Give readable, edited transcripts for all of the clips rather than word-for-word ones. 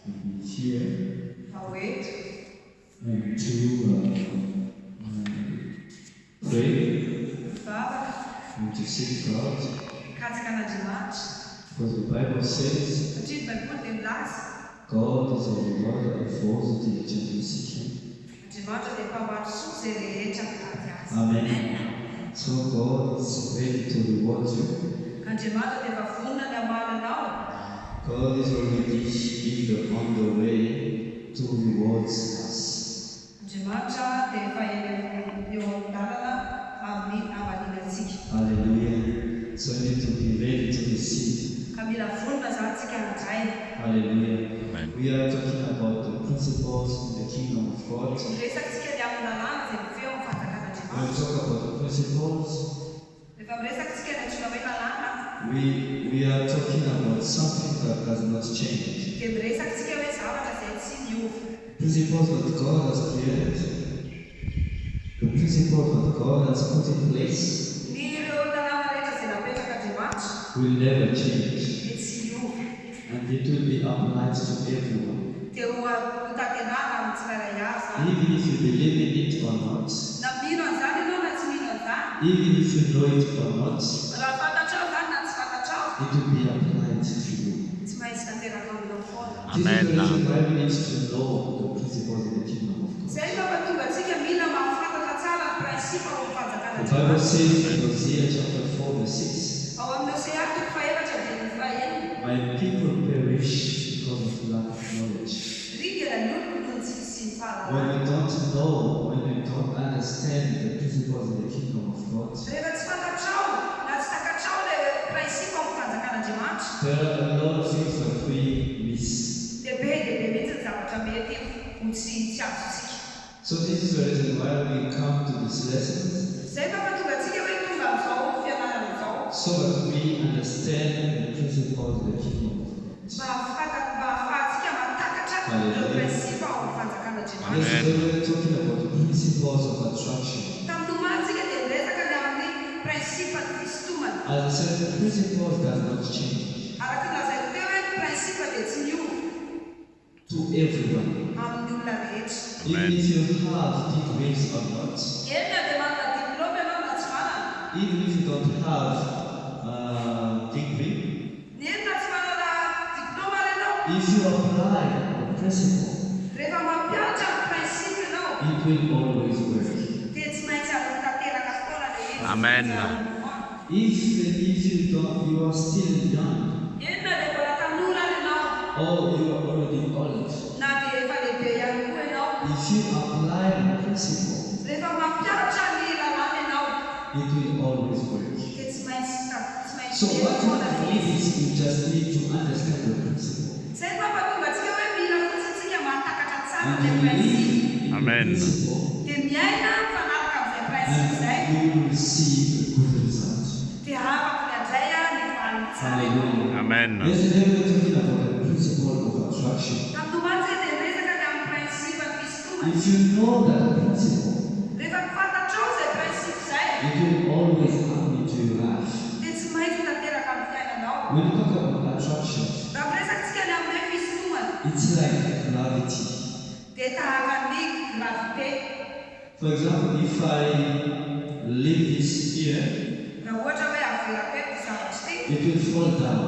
be here wait and to pray and to seek God. Because the Bible says God is a rewarder of those who diligently seek Him. Amen. So God is ready to reward you. God is already on the way to reward us. Hallelujah. So you need to be ready to receive. Hallelujah. Amen. We are talking about the principles in the kingdom of God. When we talk about the principles, we are talking about something that has not changed. Principles that God has created, the principles that God has put in place will never change, and it will be applied to everyone. Even if you believe in it or not, even if you know it or not, it will be applied to you. This is the reason why we need to know the principles in the kingdom of God. The Bible says in Hosea chapter 4 verse 6, my people perish because of lack of knowledge. When we don't know, when we don't understand the principles in the kingdom of God, there are a lot of things that we miss. So this is the reason why we come to these lessons, so that we understand the principles in the kingdom of God. Hallelujah. Yesterday we were talking about the principles of attraction. As I said, the principles does not change to everyone. Even if you have degrees or not, even if you don't have degree, if you apply the principle, it will always work. Amen. If you don't, you are still young, or you are already old, if you apply the principle, it will always work. So what you need is you just need to understand the principle. And you believe in the Amen. principle, and you will receive a good result. Hallelujah. Amen. Yesterday we were talking about the principle of attraction. If you know that principle, it will always happen into your life. When you talk about attraction, it's like gravity. For example, if I leave this here, it will fall down.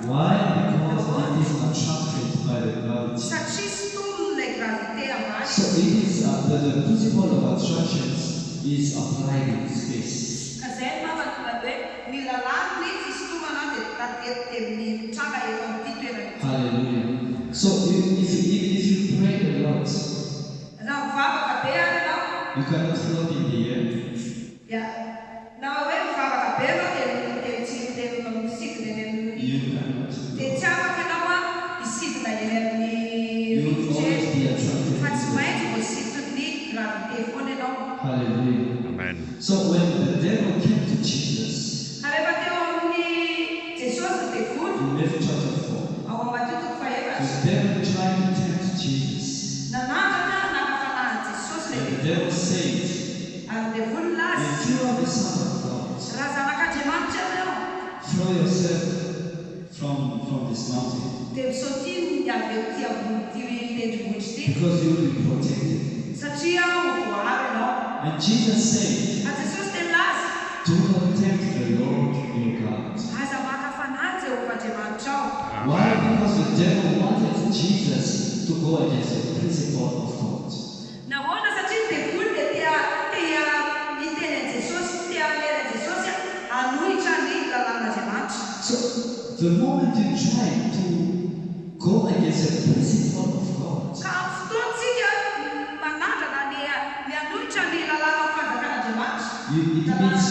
Why? Because it is attracted by the gravity. So it is the principle of attraction is applied in space. Hallelujah. So if you pray a lot, you cannot float in the air. You cannot. You will always be attracted. Hallelujah. Amen. So when the devil came to Jesus in Matthew chapter 4, the devil tried to tempt Jesus. And the devil said, if you are the Son of God, throw yourself from this mountain. Because you will be protected. And Jesus said, do not tempt the Lord your God. Why? Because the devil wanted Jesus to go against the principle of God. So the moment you try to go against the principle of God, it means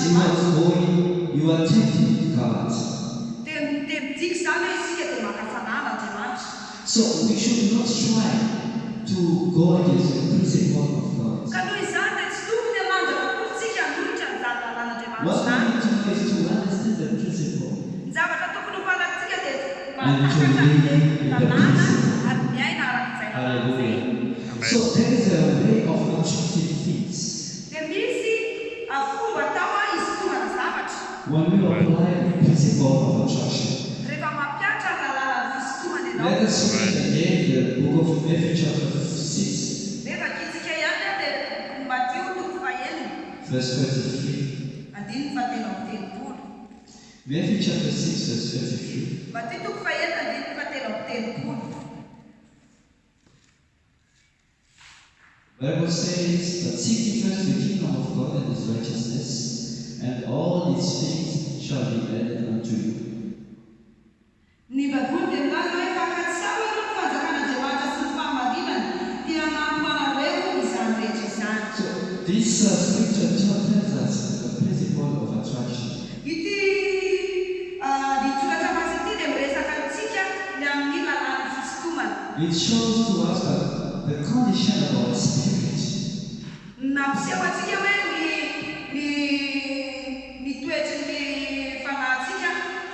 you are tempting God. So we should not try to go against the principle of God. What we need to do is to understand the principle and to live in the principle. Hallelujah. So there is a way of attracting things. When we apply the principle of attraction, let us read again the book of Matthew chapter 6, verse 33. Matthew chapter 6, verse 33. The Bible says, but seek ye first the kingdom of God and his righteousness, and all these things shall be added unto you. So this scripture tells us the principle of attraction. It shows to us that the condition of our spirit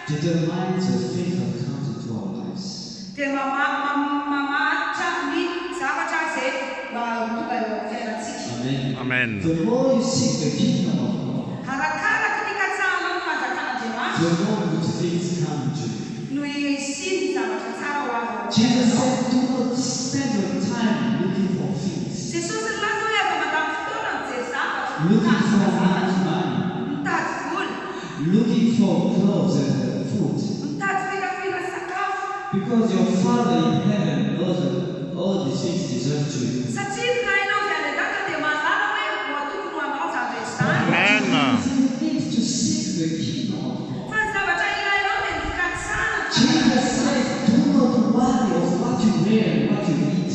determines the faith that comes into our lives. Amen. Amen. The more you seek the kingdom of God, the more good things come to you. Jesus said, do not spend your time looking for things, looking for money, looking for clothes and food. Because your Father in heaven knows that all these things deserve to you. Amen. You need to seek the kingdom of God. Jesus said, do not worry of what you wear and what you eat.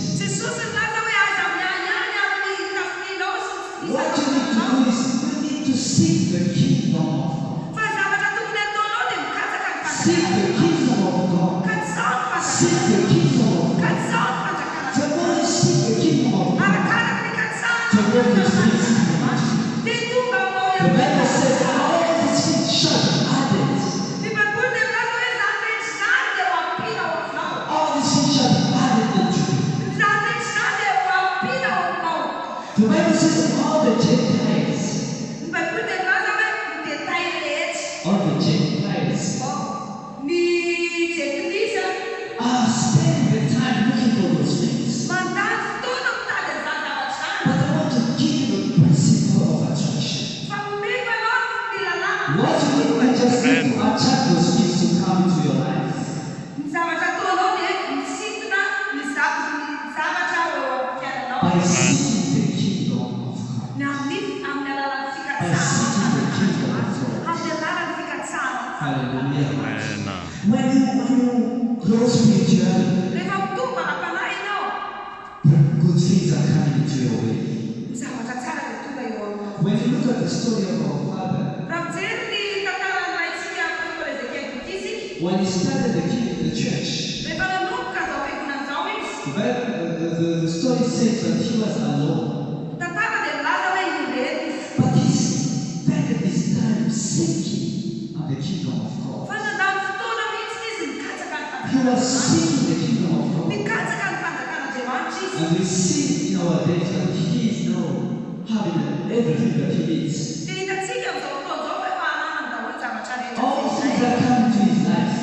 What you need to do is you need to seek the kingdom of God. Seek the kingdom of God. Seek the kingdom of God. The more you seek the kingdom of God, the more you seek the Bible says all these things shall be added. All these things shall be added unto you. The Bible says all the Gentiles are spending the time looking for those things. But I want to give you the principle of attraction. What you need to just need to attract those things to come into your life. By seeking the kingdom of God. By seeking the kingdom of God. Hallelujah. Amen. When you grow spiritually, good things are coming into your way. When you look at the story of our father, when he started the church, the story says that he was alone. But he spent his time seeking the kingdom of God. He was seeking the kingdom of God. And we see in our days that he is now having everything that he needs. All things that come into his life,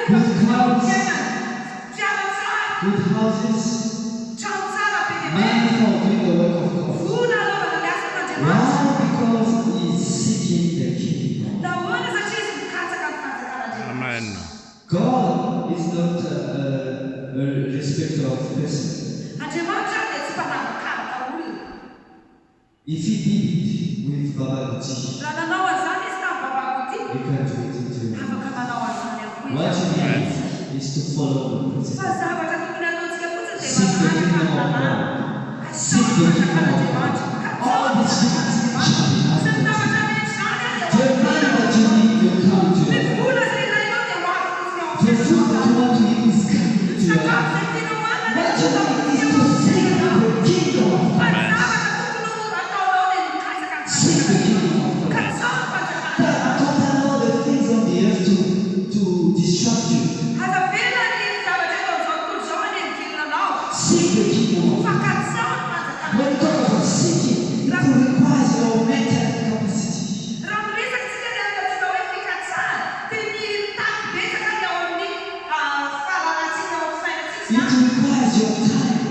with clouds, with houses, manifold doing the work of God. Why? Because he is seeking the kingdom. Amen. God is not a respecter of person. If he did it with Baba Guti, he can do it too. What you need is to follow the principle. Seek the kingdom of God. Seek the kingdom of God. All these things shall be added. The money that you need will come to you. The food that you want to eat is coming to you. What you need is to seek the kingdom of God. Seek the kingdom of God. Don't allow the things on the earth to distract you. Seek the kingdom of God. When you talk about seeking, it requires your mental capacity. It requires your time.